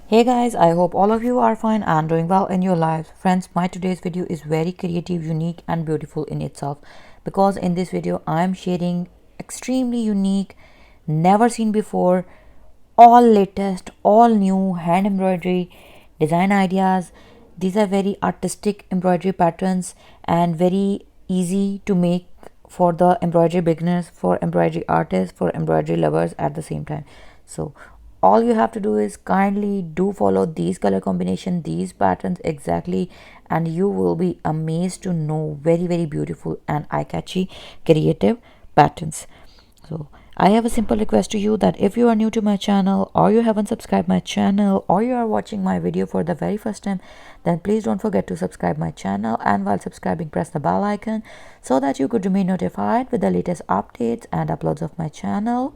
Hey guys, I hope all of you are fine and doing well in your lives. Friends, my today's video is very creative, unique and beautiful in itself because in this video I am sharing extremely unique, never seen before, all latest, all new hand embroidery design ideas. These are very artistic embroidery patterns and very easy to make for the embroidery beginners, for embroidery artists, for embroidery lovers at the same time. So all you have to do is kindly do follow these color combination, these patterns exactly, and you will be amazed to know very beautiful and eye-catchy creative patterns. So I have a simple request to you that if you are new to my channel or you haven't subscribed my channel or you are watching my video for the very first time, then please don't forget to subscribe my channel, and while subscribing press the bell icon so that you could remain notified with the latest updates and uploads of my channel.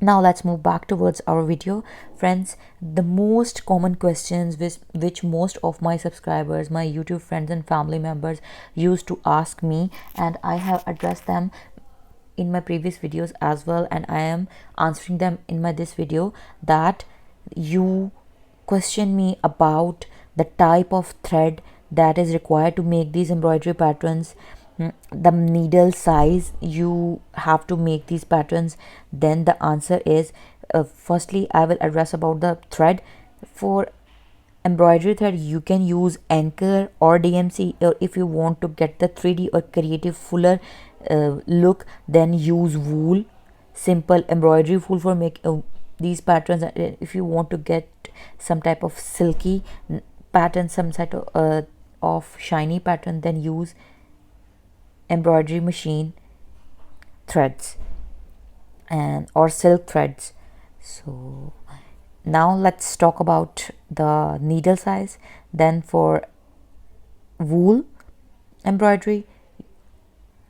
Now let's move back towards our video. Friends, the most common questions which most of my subscribers, my YouTube friends and family members used to ask me, and I have addressed them in my previous videos as well, and I am answering them in my this video, that you question me about the type of thread that is required to make these embroidery patterns, the needle size you have to make these patterns. Then the answer is, firstly I will address about the thread. For embroidery thread you can use anchor or DMC, or if you want to get the 3D or creative fuller look, then use wool, simple embroidery wool for make these patterns. If you want to get some type of silky pattern, some sort of shiny pattern, then use embroidery machine threads and or silk threads. So now let's talk about the needle size. Then for wool embroidery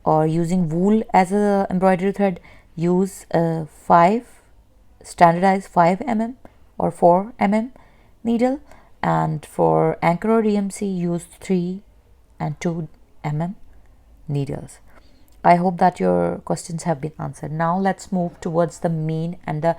or using wool as a embroidery thread, use 5 standardized 5 mm or 4 mm needle, and for anchor or DMC use 3 and 2 mm needles. I hope that your questions have been answered. Now let's move towards the main and the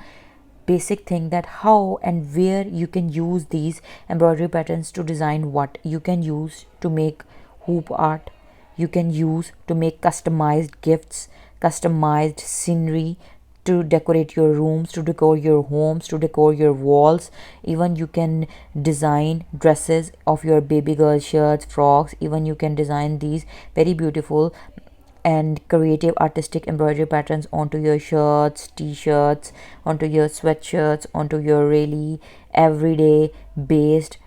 basic thing, that how and where you can use these embroidery patterns to design. What you can use to make hoop art, you can use to make customized gifts, customized scenery, to decorate your rooms, to decor your homes, to decor your walls. Even you can design dresses of your baby girl shirts, frocks. Even you can design these very beautiful and creative artistic embroidery patterns onto your shirts, t-shirts, onto your sweatshirts, onto your really everyday based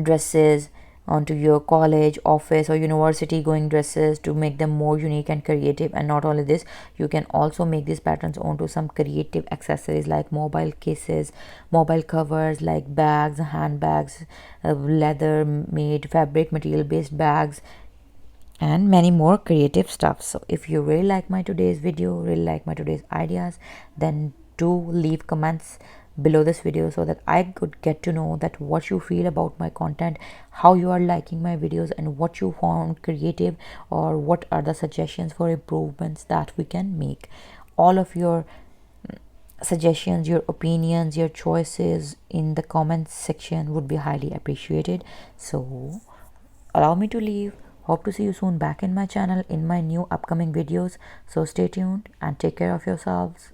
dresses, onto your college, office or university going dresses, to make them more unique and creative. And not only this, you can also make these patterns onto some creative accessories like mobile cases, mobile covers, like bags, handbags, leather made fabric material based bags, and many more creative stuff. So if you really like my today's video, really like my today's ideas, then do leave comments below this video so that I could get to know that what you feel about my content, how you are liking my videos, and what you found creative, or what are the suggestions for improvements that we can make. All of your suggestions, your opinions, your choices in the comments section would be highly appreciated. So allow me to leave. Hope to see you soon back in my channel in my new upcoming videos. So stay tuned and take care of yourselves.